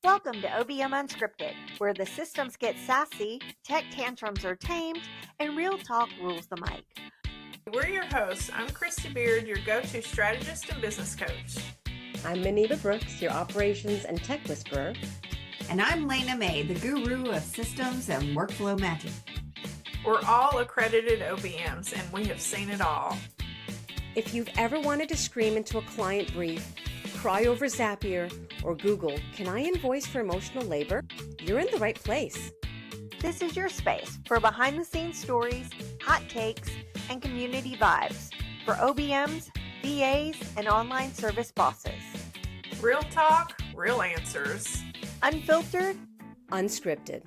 Welcome to OBM Unscripted, where the systems get sassy, tech tantrums are tamed, and real talk rules the mic. We're your hosts. I'm Christy Beard, your go-to strategist and business coach. I'm Manita Brooks, your operations and tech whisperer. And I'm Lena May, the guru of systems and workflow magic. We're all accredited OBMs, and we have seen it all. If you've ever wanted to scream into a client brief, cry over Zapier, or Google, "Can I invoice for emotional labor?" you're in the right place. This is your space for behind-the-scenes stories, hot takes, and community vibes for OBMs, VAs, and online service bosses. Real talk, real answers. Unfiltered, Unscripted.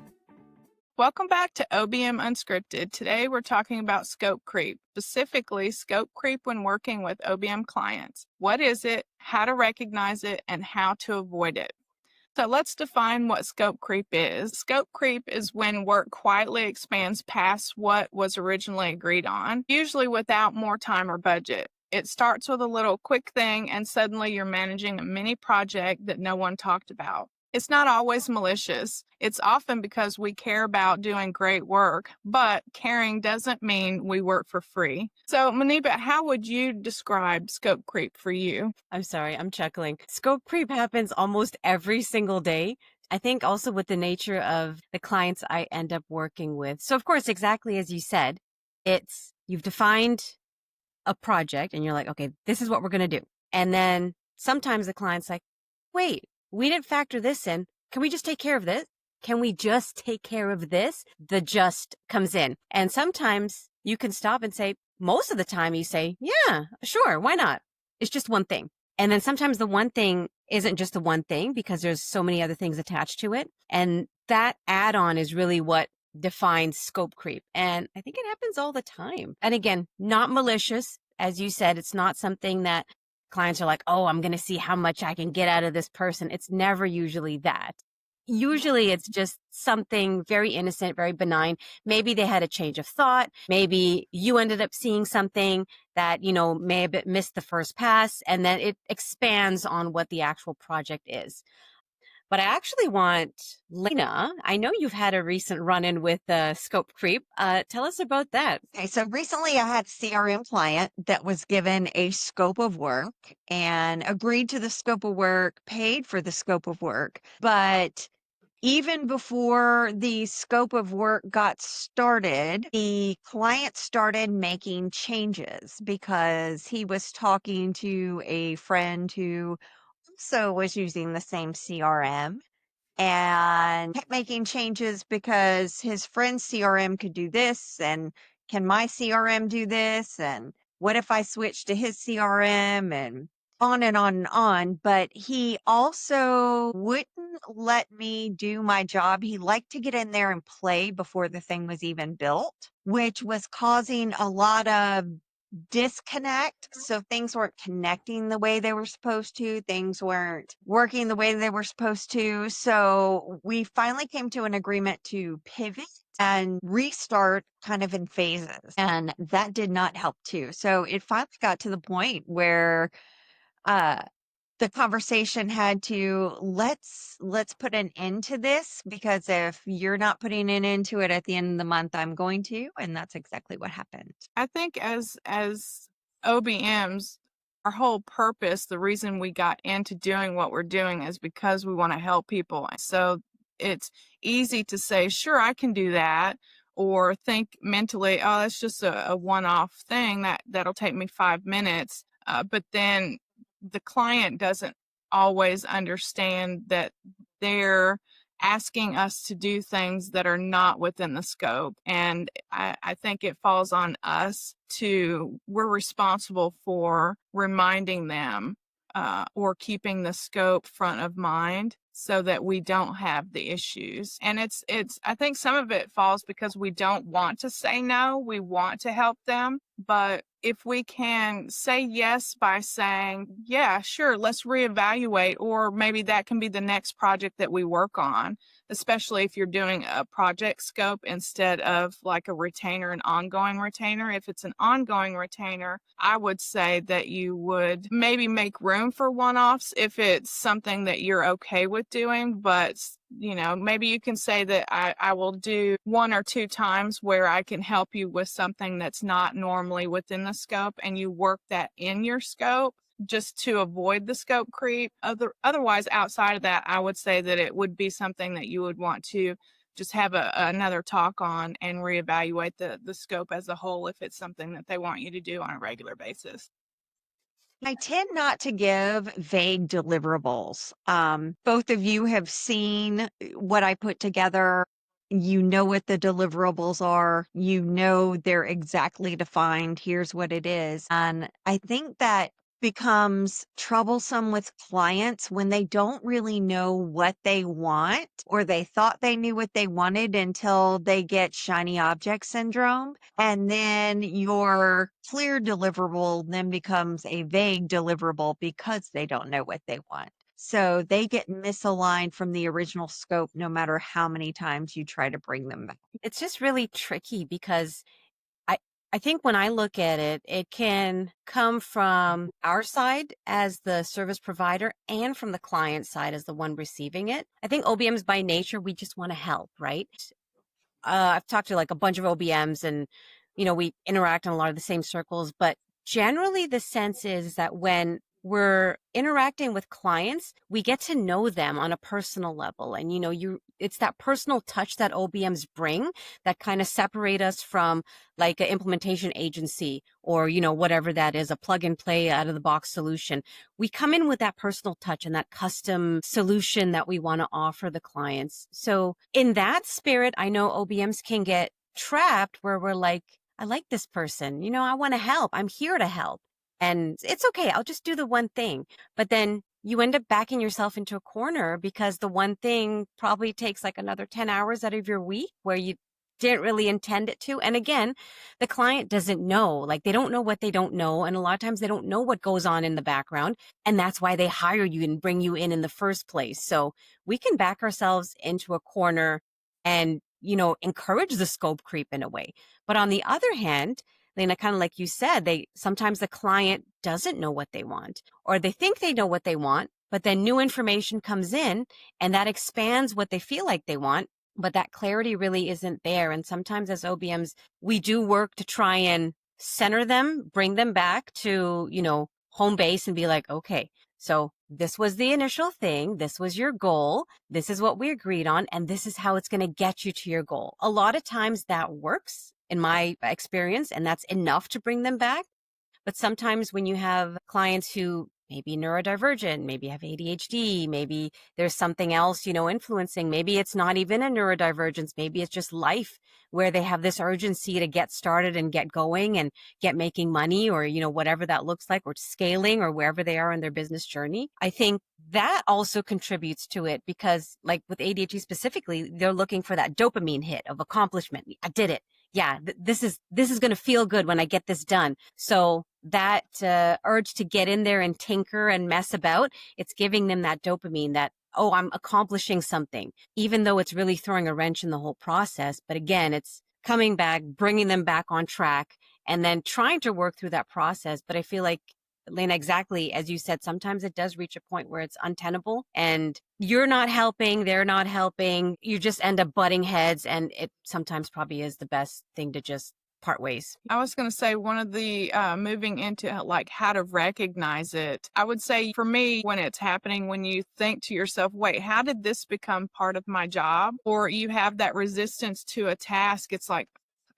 Welcome back to OBM Unscripted. Today we're talking about scope creep, specifically scope creep when working with OBM clients. What is it, how to recognize it, and how to avoid it? So let's define what scope creep is. Scope creep is when work quietly expands past what was originally agreed on, usually without more time or budget. It starts with a little quick thing and suddenly you're managing a mini project that no one talked about. It's not always malicious. It's often because we care about doing great work, but caring doesn't mean we work for free. So, Manita, how would you describe scope creep for you? I'm sorry, I'm chuckling. Scope creep happens almost every single day. I think also with the nature of the clients I end up working with. So, of course, exactly as you said, you've defined a project and you're like, okay, this is what we're going to do. And then sometimes the client's like, wait, we didn't factor this in. Can we just take care of this? Can we just take care of this? The just comes in. And sometimes you can stop and say, most of the time you say, yeah, sure, why not? It's just one thing. And then sometimes the one thing isn't just the one thing because there's so many other things attached to it. And that add-on is really what defines scope creep. And I think it happens all the time. And again, not malicious. As you said, it's not something that clients are like, oh, I'm going to see how much I can get out of this person. It's never usually that. Usually it's just something very innocent, very benign. Maybe they had a change of thought. Maybe you ended up seeing something that, may have missed the first pass, and then it expands on what the actual project is. But I actually want Lena, I know you've had a recent run-in with scope creep. Tell us about that. Okay, so recently I had a CRM client that was given a scope of work and agreed to the scope of work, paid for the scope of work. But even before the scope of work got started, the client started making changes because he was talking to a friend who also was using the same CRM and kept making changes because his friend's CRM could do this, and can my CRM do this, and what if I switch to his CRM, and on and on and on. But he also wouldn't let me do my job. He liked to get in there and play before the thing was even built, which was causing a lot of disconnect. So things weren't connecting the way they were supposed to. Things weren't working the way they were supposed to. So we finally came to an agreement to pivot and restart kind of in phases. And that did not help too. So it finally got to the point where the conversation had to let's put an end to this, because if you're not putting an end to it at the end of the month, I'm going to. And that's exactly what happened. I think as OBMs, our whole purpose, the reason we got into doing what we're doing is because we want to help people. So it's easy to say, sure, I can do that, or think mentally, oh, that's just a one-off thing that'll take me 5 minutes. But then the client doesn't always understand that they're asking us to do things that are not within the scope. And I think it falls on us we're responsible for reminding them or keeping the scope front of mind so that we don't have the issues. And I think some of it falls because we don't want to say no. We want to help them, But if we can say yes by saying, yeah, sure, let's reevaluate, or maybe that can be the next project that we work on, especially if you're doing a project scope instead of like a retainer, an ongoing retainer. If it's an ongoing retainer, I would say that you would maybe make room for one-offs if it's something that you're okay with doing. But maybe you can say that I will do 1 or 2 times where I can help you with something that's not normally within the scope, and you work that in your scope just to avoid the scope creep. Otherwise, outside of that, I would say that it would be something that you would want to just have another talk on and reevaluate the scope as a whole if it's something that they want you to do on a regular basis. I tend not to give vague deliverables. Both of you have seen what I put together. You know what the deliverables are. You know they're exactly defined. Here's what it is. And I think that becomes troublesome with clients when they don't really know what they want, or they thought they knew what they wanted until they get shiny object syndrome. And then your clear deliverable then becomes a vague deliverable because they don't know what they want. So they get misaligned from the original scope no matter how many times you try to bring them back. It's just really tricky because I I think when I look at it, it can come from our side as the service provider and from the client side as the one receiving it. I think OBMs by nature, we just want to help, right? I've talked to like a bunch of OBMs and, we interact in a lot of the same circles, but generally the sense is that when we're interacting with clients, we get to know them on a personal level. And, it's that personal touch that OBMs bring that kind of separate us from like an implementation agency or, whatever that is, a plug and play out of the box solution. We come in with that personal touch and that custom solution that we want to offer the clients. So in that spirit, I know OBMs can get trapped where we're like, I like this person, I want to help. I'm here to help. And it's okay. I'll just do the one thing. But then you end up backing yourself into a corner because the one thing probably takes like another 10 hours out of your week where you didn't really intend it to. And again, the client doesn't know, like they don't know what they don't know. And a lot of times they don't know what goes on in the background. And that's why they hire you and bring you in the first place. So we can back ourselves into a corner and, encourage the scope creep in a way. But on the other hand, Lena, kind of like you said, sometimes the client doesn't know what they want, or they think they know what they want, but then new information comes in and that expands what they feel like they want, but that clarity really isn't there. And sometimes as OBMs, we do work to try and center them, bring them back to, home base and be like, okay, so this was the initial thing. This was your goal. This is what we agreed on. And this is how it's going to get you to your goal. A lot of times that works in my experience, and that's enough to bring them back. But sometimes when you have clients who maybe neurodivergent, maybe have ADHD, maybe there's something else, influencing, maybe it's not even a neurodivergence, maybe it's just life where they have this urgency to get started and get going and get making money or, whatever that looks like, or scaling or wherever they are in their business journey. I think that also contributes to it because like with ADHD specifically, they're looking for that dopamine hit of accomplishment. I did it. Yeah, this is going to feel good when I get this done. So that urge to get in there and tinker and mess about, it's giving them that dopamine that, oh, I'm accomplishing something, even though it's really throwing a wrench in the whole process. But again, it's coming back, bringing them back on track, and then trying to work through that process. But I feel like, Lena, exactly as you said, sometimes it does reach a point where it's untenable and you're not helping, they're not helping. You just end up butting heads, and it sometimes probably is the best thing to just part ways. I was going to say one of the moving into like how to recognize it. I would say for me, when it's happening, when you think to yourself, wait, how did this become part of my job? Or you have that resistance to a task. It's like,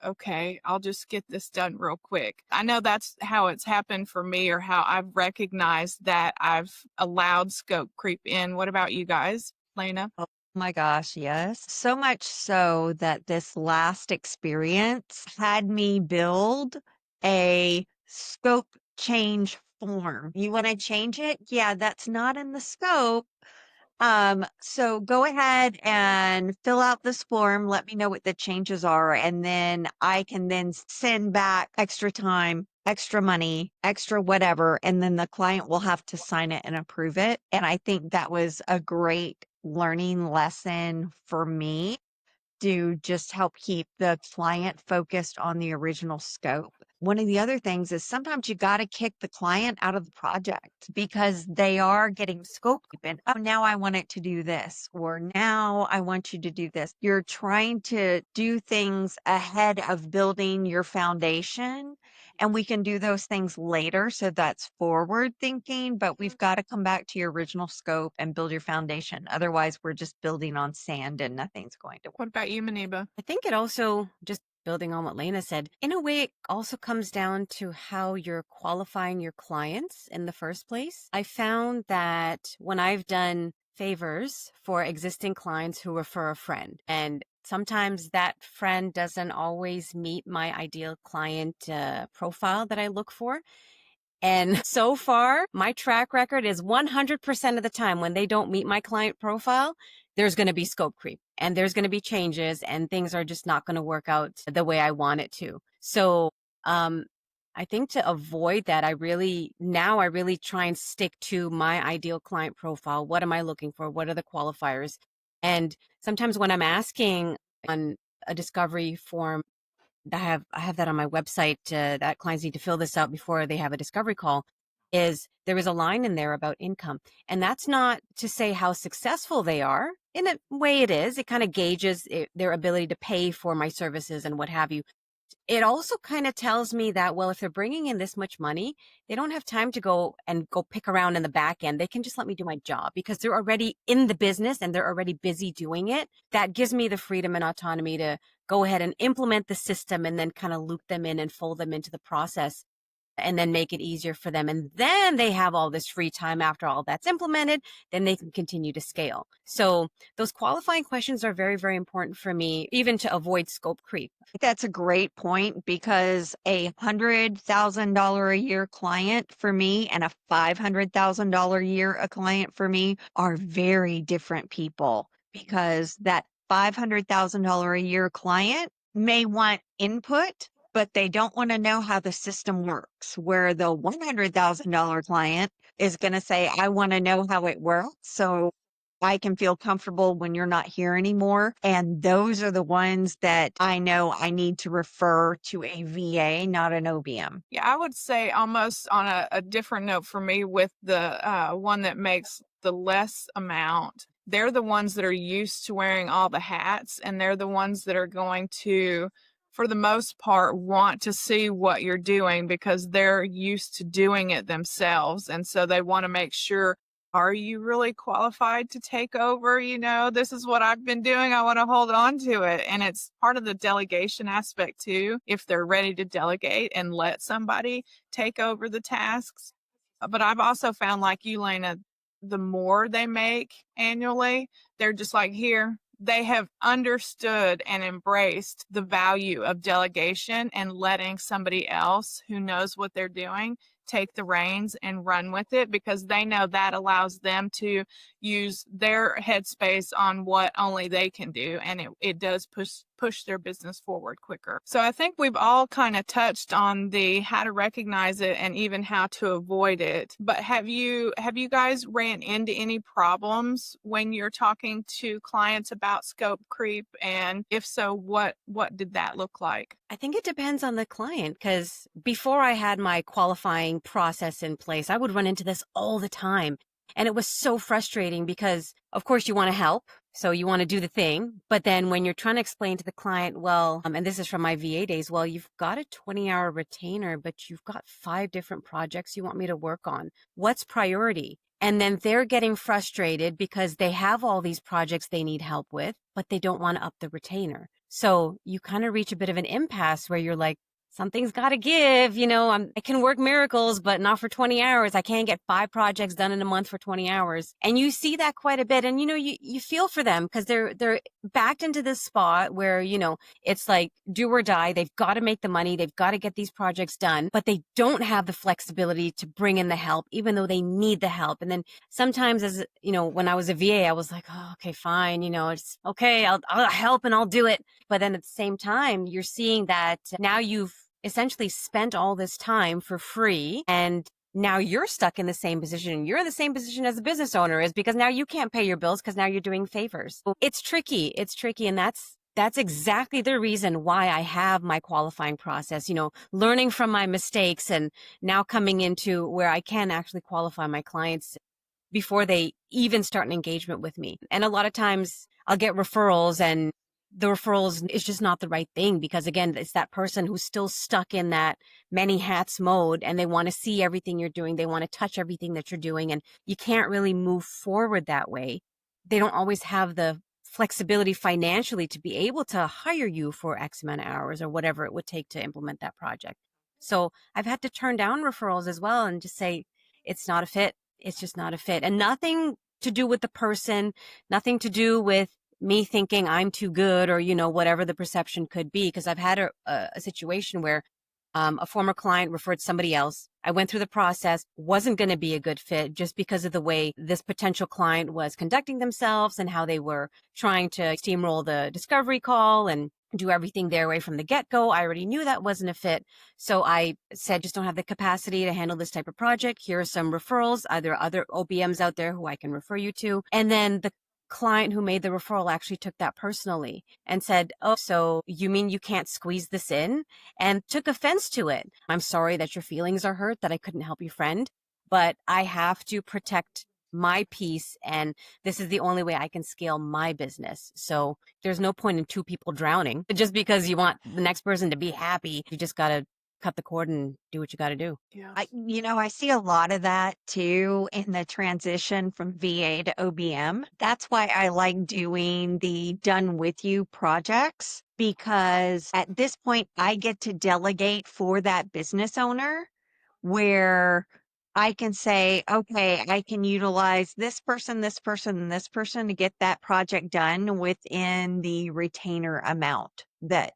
okay, I'll just get this done real quick. I know that's how it's happened for me, or how I've recognized that I've allowed scope creep in. What about you guys, Lena? Oh my gosh, yes. So much so that this last experience had me build a scope change form. You want to change it? Yeah, that's not in the scope, So go ahead and fill out this form. Let me know what the changes are. And then I can then send back extra time, extra money, extra whatever. And then the client will have to sign it and approve it. And I think that was a great learning lesson for me to just help keep the client focused on the original scope. One of the other things is sometimes you got to kick the client out of the project because they are getting scope creep and, oh, now I want it to do this, or now I want you to do this. You're trying to do things ahead of building your foundation. And we can do those things later. So that's forward thinking, but we've got to come back to your original scope and build your foundation. Otherwise, we're just building on sand and nothing's going to work. What about you, Maniba? I think it also, just building on what Lena said, in a way, it also comes down to how you're qualifying your clients in the first place. I found that when I've done favors for existing clients who refer a friend, and sometimes that friend doesn't always meet my ideal client profile that I look for. And so far, my track record is 100% of the time when they don't meet my client profile, there's going to be scope creep and there's going to be changes and things are just not going to work out the way I want it to. So, I think to avoid that, I really try and stick to my ideal client profile. What am I looking for? What are the qualifiers? And sometimes when I'm asking on a discovery form, I have that on my website that clients need to fill this out before they have a discovery call, is there is a line in there about income. And that's not to say how successful they are. In a way it is. It kind of gauges their ability to pay for my services and what have you. It also kind of tells me that, well, if they're bringing in this much money, they don't have time to go pick around in the back end. They can just let me do my job because they're already in the business and they're already busy doing it. That gives me the freedom and autonomy to go ahead and implement the system and then kind of loop them in and fold them into the process and then make it easier for them. And then they have all this free time after all that's implemented, then they can continue to scale. So those qualifying questions are very, very important for me, even to avoid scope creep. That's a great point because $100,000 a year client for me and a $500,000 a year a client for me are very different people, because that $500,000 a year client may want input, but they don't want to know how the system works. Where the $100,000 client is going to say, I want to know how it works, so I can feel comfortable when you're not here anymore. And those are the ones that I know I need to refer to a VA, not an OBM. Yeah, I would say almost on a different note for me with the one that makes the less amount. They're the ones that are used to wearing all the hats, and they're the ones that are going to, for the most part, want to see what you're doing because they're used to doing it themselves. And so they want to make sure, are you really qualified to take over? You know, this is what I've been doing. I want to hold on to it. And it's part of the delegation aspect too, if they're ready to delegate and let somebody take over the tasks. But I've also found, like you, Lena, the more they make annually, they're just like, here, they have understood and embraced the value of delegation and letting somebody else who knows what they're doing take the reins and run with it, because they know that allows them to use their headspace on what only they can do, and it does push their business forward quicker. So I think we've all kind of touched on the how to recognize it and even how to avoid it. But have you guys ran into any problems when you're talking to clients about scope creep? And if so, what did that look like? I think it depends on the client, because before I had my qualifying process in place, I would run into this all the time. And it was so frustrating because, of course, you want to help. So you want to do the thing. But then when you're trying to explain to the client, well, and this is from my VA days, well, you've got a 20-hour retainer, but you've got 5 different projects you want me to work on. What's priority? And then they're getting frustrated because they have all these projects they need help with, but they don't want to up the retainer. So you kind of reach a bit of an impasse where you're like, something's got to give. I can work miracles, but not for 20 hours. I can't get 5 projects done in a month for 20 hours. And you see that quite a bit. And, you feel for them because they're backed into this spot where, it's like do or die. They've got to make the money. They've got to get these projects done, but they don't have the flexibility to bring in the help, even though they need the help. And then sometimes when I was a VA, I was like, oh, okay, fine. It's okay. I'll help and I'll do it. But then at the same time, you're seeing that now you've essentially spent all this time for free, and now you're stuck in the same position. You're in the same position as a business owner is, because now you can't pay your bills because now you're doing favors. It's tricky. It's tricky. And that's exactly the reason why I have my qualifying process, learning from my mistakes and now coming into where I can actually qualify my clients before they even start an engagement with me. And a lot of times I'll get referrals, and the referrals is just not the right thing, because again, it's that person who's still stuck in that many hats mode, and they want to see everything you're doing. They want to touch everything that you're doing, and you can't really move forward that way. They don't always have the flexibility financially to be able to hire you for X amount of hours or whatever it would take to implement that project. So I've had to turn down referrals as well and just say, it's not a fit. It's just not a fit. And nothing to do with the person, nothing to do with me thinking I'm too good or, whatever the perception could be. Because I've had a situation where a former client referred somebody else. I went through the process, wasn't going to be a good fit just because of the way this potential client was conducting themselves and how they were trying to steamroll the discovery call and do everything their way from the get-go. I already knew that wasn't a fit. So I said, just don't have the capacity to handle this type of project. Here are some referrals. Are there other OBMs out there who I can refer you to? And then the client who made the referral actually took that personally and said, oh, so you mean you can't squeeze this in? And took offense to it. I'm sorry that your feelings are hurt, that I couldn't help your friend, but I have to protect my peace, and this is the only way I can scale my business. So there's no point in 2 people drowning. Just because you want the next person to be happy, you just got to cut the cord and do what you got to do. Yeah. I see a lot of that too in the transition from VA to OBM. That's why I like doing the done with you projects, because at this point I get to delegate for that business owner, where I can say, okay, I can utilize this person, this person, and this person to get that project done within the retainer amount that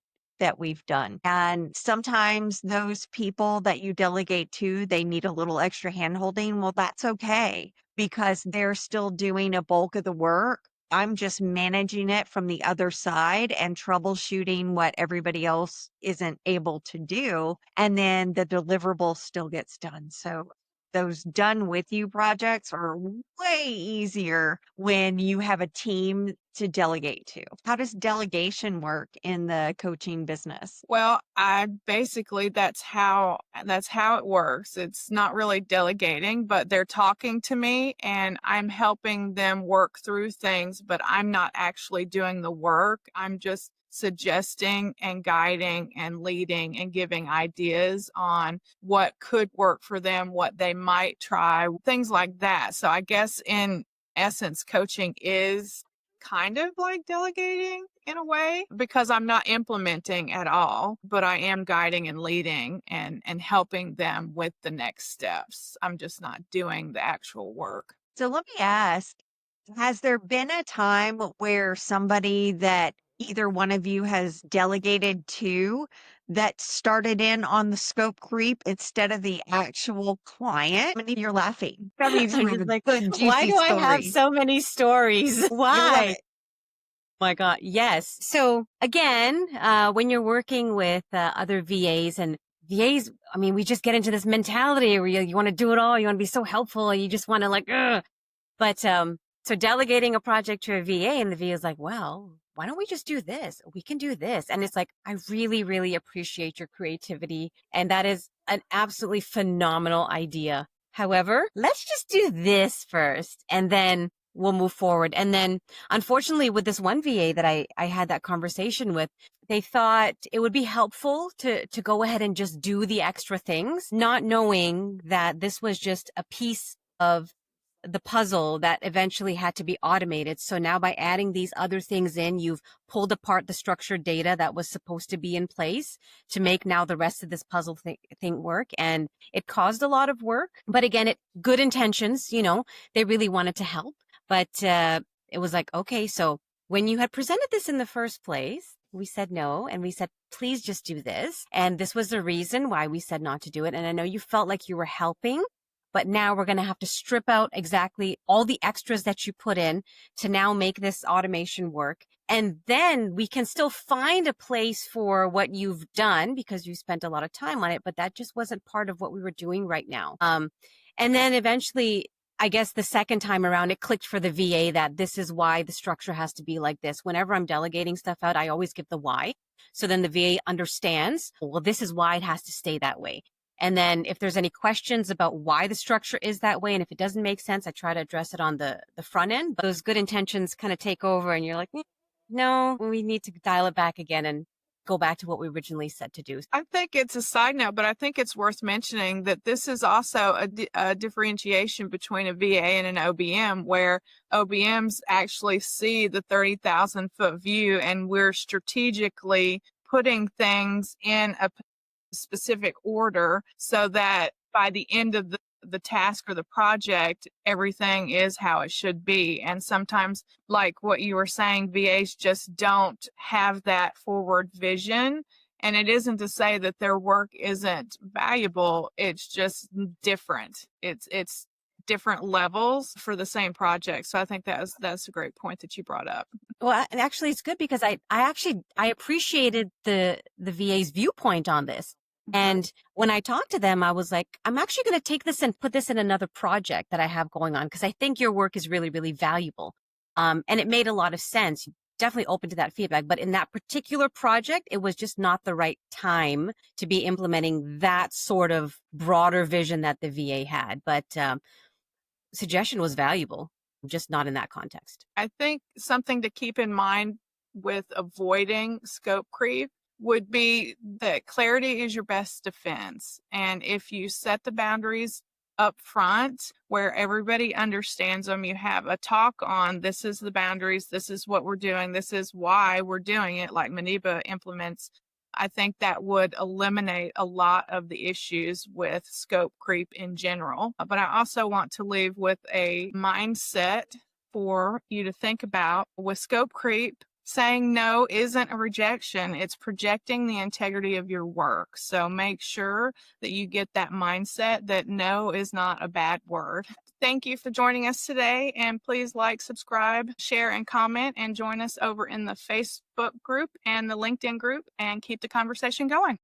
we've done. And sometimes those people that you delegate to, they need a little extra handholding. Well, that's okay, because they're still doing a bulk of the work. I'm just managing it from the other side and troubleshooting what everybody else isn't able to do. And then the deliverable still gets done. So those done with you projects are way easier when you have a team to delegate to. How does delegation work in the coaching business? Well, I basically that's how it works. It's not really delegating, but they're talking to me and I'm helping them work through things, but I'm not actually doing the work. I'm just suggesting and guiding and leading and giving ideas on what could work for them, what they might try, things like that. So I guess in essence, coaching is kind of like delegating in a way, because I'm not implementing at all, but I am guiding and leading and helping them with the next steps. I'm just not doing the actual work. So let me ask, has there been a time where somebody that either one of you has delegated to that started in on the scope creep instead of the actual client? Many of you're laughing. Some of you I'm have just a like, good why juicy do I have story. so many stories? You'll love Why? it. Oh my God. Yes. So again, when you're working with other VAs and VAs, I mean, we just get into this mentality where you want to do it all. You want to be so helpful. And you just want to like, ugh. But so delegating a project to a VA, and the VA is like, well, why don't we just do this? We can do this. And it's like, I really, really appreciate your creativity. And that is an absolutely phenomenal idea. However, let's just do this first, and then we'll move forward. And then unfortunately, with this one VA that I had that conversation with, they thought it would be helpful to go ahead and just do the extra things, not knowing that this was just a piece of the puzzle that eventually had to be automated. So now by adding these other things in, you've pulled apart the structured data that was supposed to be in place to make now the rest of this puzzle thing work. And it caused a lot of work. But again, good intentions, they really wanted to help. But it was like, okay, so when you had presented this in the first place, we said no, and we said, please just do this. And this was the reason why we said not to do it. And I know you felt like you were helping, but now we're going to have to strip out exactly all the extras that you put in to now make this automation work. And then we can still find a place for what you've done because you spent a lot of time on it, but that just wasn't part of what we were doing right now. And then eventually, I guess the second time around, it clicked for the VA that this is why the structure has to be like this. Whenever I'm delegating stuff out, I always give the why. So then the VA understands, well, this is why it has to stay that way. And then if there's any questions about why the structure is that way, and if it doesn't make sense, I try to address it on the front end. But those good intentions kind of take over and you're like, no, we need to dial it back again and go back to what we originally said to do. I think it's a side note, but I think it's worth mentioning that this is also a differentiation between a VA and an OBM, where OBMs actually see the 30,000-foot view, and we're strategically putting things in a specific order so that by the end of the task or the project, everything is how it should be. And sometimes, like what you were saying, VAs just don't have that forward vision. And it isn't to say that their work isn't valuable. It's just different. It's different levels for the same project. So I think that's a great point that you brought up. Well, and actually it's good because I appreciated the VA's viewpoint on this. And when I talked to them, I was like, I'm actually going to take this and put this in another project that I have going on because I think your work is really, really valuable. And it made a lot of sense. Definitely open to that feedback. But in that particular project, it was just not the right time to be implementing that sort of broader vision that the VA had. But suggestion was valuable, just not in that context. I think something to keep in mind with avoiding scope creep would be that clarity is your best defense. And if you set the boundaries up front where everybody understands them, you have a talk on this is the boundaries, this is what we're doing, this is why we're doing it, like Maniba implements, I think that would eliminate a lot of the issues with scope creep in general. But I also want to leave with a mindset for you to think about with scope creep. Saying no isn't a rejection. It's projecting the integrity of your work. So make sure that you get that mindset that no is not a bad word. Thank you for joining us today. And please like, subscribe, share, and comment, and join us over in the Facebook group and the LinkedIn group and keep the conversation going.